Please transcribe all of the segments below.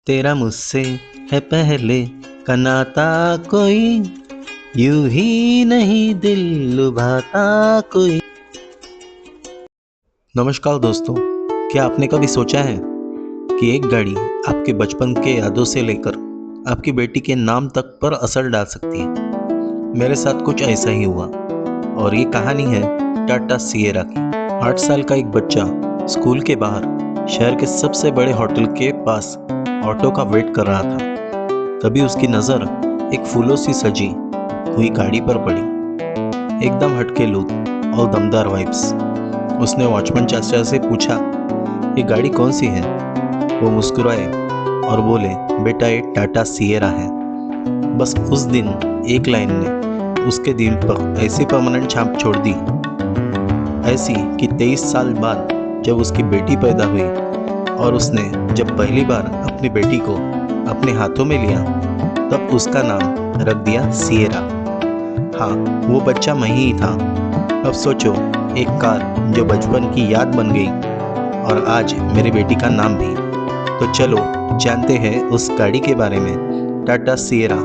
तेरा मुझसे है पहले का नाता कोई, यूं ही नहीं दिल लुभाता कोई। नमस्कार दोस्तों, क्या आपने कभी सोचा है कि एक गाड़ी आपके बचपन के यादों से लेकर आपकी बेटी के नाम तक पर असर डाल सकती है। मेरे साथ कुछ ऐसा ही हुआ और ये कहानी है टाटा सिएरा की। 8 साल का एक बच्चा स्कूल के बाहर शहर के सबसे बड़े होटल के पास ऑटो का वेट कर रहा था। तभी उसकी नज़र एक फूलों सी सजी हुई गाड़ी पर पड़ी। एकदम हटके लुक और दमदार वाइब्स। उसने वॉचमैन चाचा से पूछा, ये गाड़ी कौन सी है? वो मुस्कुराए और बोले, बेटा ये टाटा सिएरा है। बस उस दिन एक लाइन ने उसके दिल पर ऐसी परमानेंट छाप छोड़ दी, ऐसी कि 23 साल बाद जब उसकी बेटी पैदा हुई और उसने जब पहली बार अपनी बेटी को अपने हाथों में लिया, तब उसका नाम रख दिया सिएरा। हाँ, वो बच्चा मैं ही था। अब सोचो, एक कार जो बचपन की याद बन गई और आज मेरी बेटी का नाम भी। तो चलो जानते हैं उस गाड़ी के बारे में, टाटा सिएरा,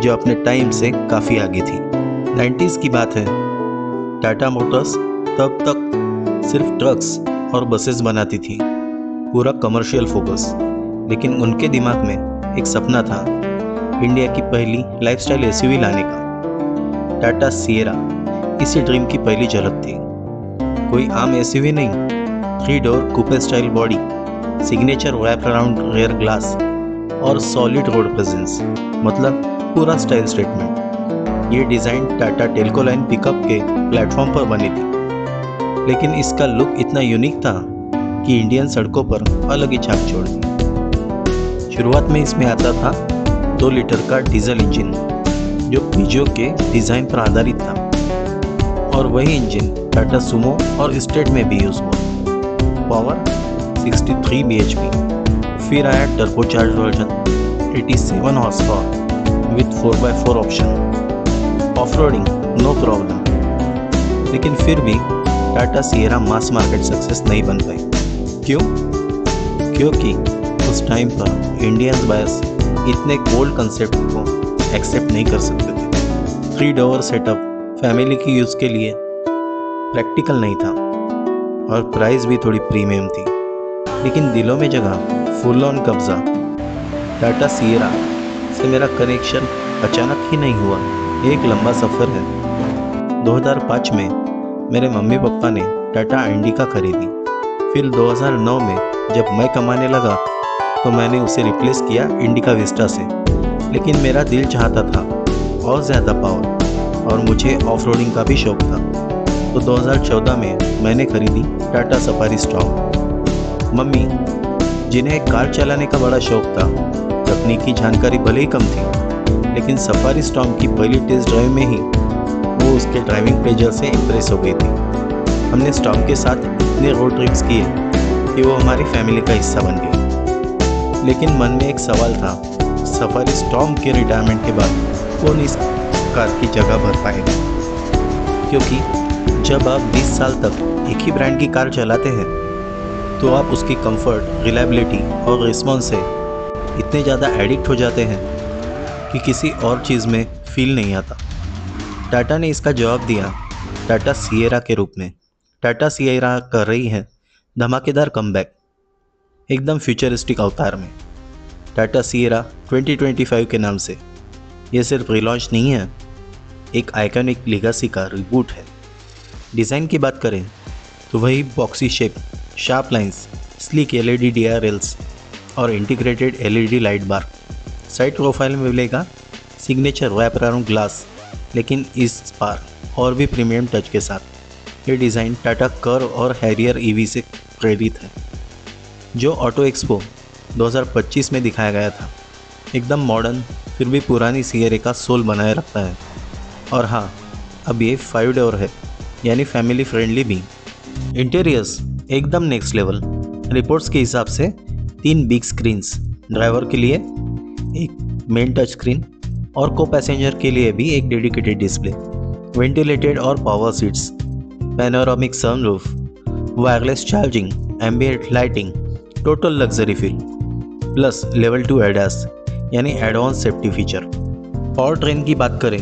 जो अपने टाइम से काफ़ी आगे थी। 90s की बात है। टाटा मोटर्स तब तक सिर्फ ट्रक्स और बसेस बनाती थी, पूरा कमर्शियल फोकस। लेकिन उनके दिमाग में एक सपना था, इंडिया की पहली लाइफस्टाइल एसयूवी लाने का। टाटा सिएरा इसी ड्रीम की पहली झलक थी। कोई आम एसयूवी नहीं, 3 door coupe style body, signature wrap around rear glass और सॉलिड रोड प्रेजेंस, मतलब पूरा स्टाइल स्टेटमेंट। ये design Tata Telco line pickup के प्लेटफॉर्म पर बनी थी, लेकिन इसका लुक इतना यूनिक था कि इंडियन सड़कों पर अलग ही छाप छोड़ दी। शुरुआत में इसमें आता था 2 लीटर का डीजल इंजन, जो पिजो के डिज़ाइन पर आधारित था, और वही इंजन टाटा सुमो और स्टेट में भी यूज़ हुआ। Power 63 bhp। फिर आया turbocharge version 87 horsepower with 4x4 option. Off roading no problem. लेकिन फिर भी Tata Sierra mass market success नहीं बन पाई। क्यों? क्योंकि उस टाइम पर इंडियन बायर्स इतने कोल्ड कंसेप्ट को एक्सेप्ट नहीं कर सकते थे। 3 डोर सेटअप फैमिली की यूज़ के लिए प्रैक्टिकल नहीं था और प्राइस भी थोड़ी प्रीमियम थी, लेकिन दिलों में जगह फुल ऑन कब्जा। टाटा सिएरा से मेरा कनेक्शन अचानक ही नहीं हुआ, एक लंबा सफ़र है। 2005 में मेरे मम्मी पापा ने टाटा इंडिका खरीदी। फिर 2009 में जब मैं कमाने लगा तो मैंने उसे रिप्लेस किया इंडिका विस्टा से। लेकिन मेरा दिल चाहता था और ज़्यादा पावर, और मुझे ऑफ रोडिंग का भी शौक था। तो 2014 में मैंने खरीदी टाटा सफारी स्टॉर्म। मम्मी, जिन्हें कार चलाने का बड़ा शौक था, तकनीकी जानकारी भले ही कम थी, लेकिन सफारी स्टॉर्म की पहली टेस्ट ड्राइव में ही वो उसके ड्राइविंग प्लेजर से इम्प्रेस हो गई थी। हमने स्टॉर्म के साथ इतने रोड ट्रिप्स किए कि वो हमारी फैमिली का हिस्सा बन गई। लेकिन मन में एक सवाल था, सफारी स्टॉर्म के रिटायरमेंट के बाद कौन इस कार की जगह भर पाएगा? क्योंकि जब आप 20 साल तक एक ही ब्रांड की कार चलाते हैं तो आप उसकी कंफर्ट, रिलायबिलिटी और रिस्पॉन्स से इतने ज़्यादा एडिक्ट हो जाते हैं कि किसी और चीज़ में फील नहीं आता। टाटा ने इसका जवाब दिया टाटा सिएरा के रूप में। टाटा सिएरा कर रही है धमाकेदार कमबैक, एकदम फ्यूचरिस्टिक अवतार में। टाटा सिएरा 2025 के नाम से ये सिर्फ रिलॉन्च नहीं है, एक आइकॉनिक लेगेसी का रिबूट है। डिज़ाइन की बात करें तो वही boxy shape, sharp lines, sleek LED DRLs और इंटीग्रेटेड LED लाइट बार। साइड प्रोफाइल में मिलेगा सिग्नेचर रैप अराउंड ग्लास, लेकिन इस बार और भी प्रीमियम टच के साथ। ये डिज़ाइन टाटा कर्व और हैरियर EV से प्रेरित है, जो ऑटो एक्सपो 2025 में दिखाया गया था। एकदम मॉडर्न फिर भी पुरानी सिएरे का सोल बनाए रखता है। और हाँ, अब ये 5 डोर है, यानी फैमिली फ्रेंडली भी। इंटीरियर्स एकदम नेक्स्ट लेवल। रिपोर्ट्स के हिसाब से 3 बिग स्क्रीन्स, ड्राइवर के लिए एक मेन टच स्क्रीन और को पैसेंजर के लिए भी एक डेडिकेटेड डिस्प्ले, वेंटिलेटेड और power seats, panoramic sunroof, wireless charging, ambient lighting, total luxury feel. Plus level 2 ADAS यानी advance safety feature. Power train की बात करें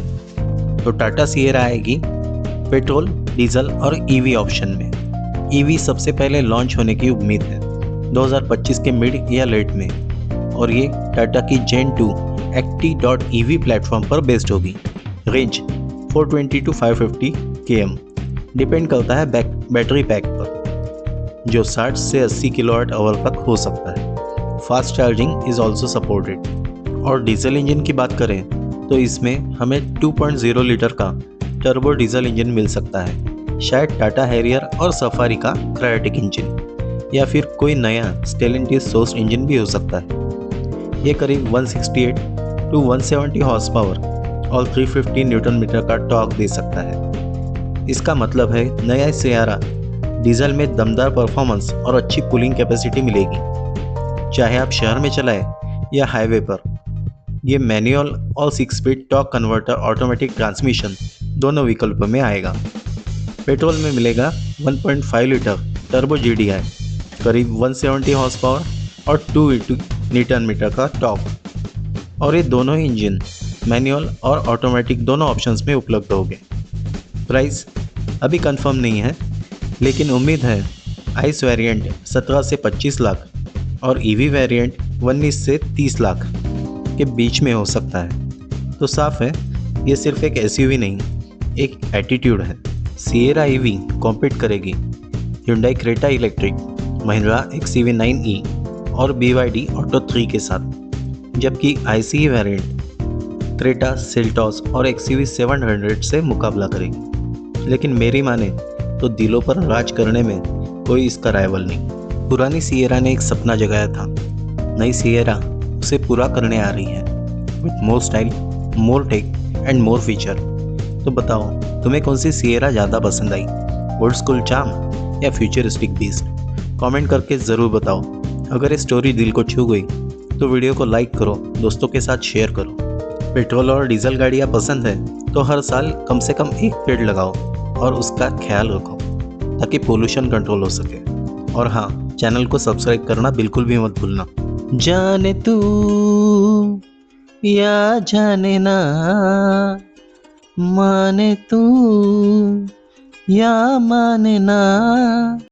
तो टाटा सिएरा आएगी पेट्रोल, डीजल और ईवी ऑप्शन में। ईवी सबसे पहले लॉन्च होने की उम्मीद है 2025 के मिड या लेट में, और ये टाटा की जेन 2 एक्टी.ईवी प्लेटफॉर्म पर बेस्ड होगी। रेंज 420 to 550 km डिपेंड करता है बैटरी पैक पर, जो 60 से 80 किलोवाट आवर तक हो सकता है। Fast charging is also supported. और डीजल इंजन की बात करें तो इसमें हमें 2.0 लीटर का टर्बो डीजल इंजन मिल सकता है, शायद टाटा हैरियर और सफारी का क्रायोटिक इंजन, या फिर कोई नया स्टेलेंटिस सोर्स इंजन भी हो सकता है। ये करीब 168 to 170 हॉर्स पावर और 350 न्यूटन मीटर का टॉर्क दे सकता है। इसका मतलब है नया सियारा डीजल में दमदार परफॉर्मेंस और अच्छी पुलिंग कैपेसिटी मिलेगी, चाहे आप शहर में चलाएं या हाईवे पर। ये मैनुअल और 6 speed torque converter automatic transmission दोनों विकल्पों में आएगा। पेट्रोल में मिलेगा 1.5 लीटर टर्बो GDI, करीब 170 हॉर्स पावर और 280 न्यूटन मीटर का टॉर्क। और ये दोनों ही इंजन मैनुअल और ऑटोमेटिक दोनों ऑप्शंस में उपलब्ध होंगे। प्राइस अभी कंफर्म नहीं है, लेकिन उम्मीद है आइस वेरिएंट 17 से 25 लाख और ईवी वेरिएंट 19 से 30 लाख के बीच में हो सकता है। तो साफ है, ये सिर्फ एक SUV नहीं, एक एटीट्यूड है। सिएरा ईवी कॉम्पीट करेगी Hyundai Creta electric, Mahindra XUV9e और BYD ऑटो 3 के साथ, जबकि ICE वेरिएंट क्रेटा, सेल्टॉस और XUV700 से मुकाबला करेगी। लेकिन मेरी माने तो दिलों पर राज करने में कोई इसका राइवल नहीं। पुरानी सिएरा ने एक सपना जगाया था, नई सिएरा उसे पूरा करने आ रही है, with more style, more tech and more feature. तो बताओ, तुम्हें कौन सी सिएरा ज़्यादा पसंद आई, ओल्ड स्कूल चार्म या फ्यूचरिस्टिक बीस्ट? कमेंट करके ज़रूर बताओ। अगर ये स्टोरी दिल को छू गई तो वीडियो को लाइक करो, दोस्तों के साथ शेयर करो। पेट्रोल और डीजल गाड़ियाँ पसंद है तो हर साल कम से कम एक पेड़ लगाओ और उसका ख्याल रखो, ताकि पोल्यूशन कंट्रोल हो सके। और हाँ, चैनल को सब्सक्राइब करना बिल्कुल भी मत भूलना। जाने तू या जाने ना, माने तू या माने ना।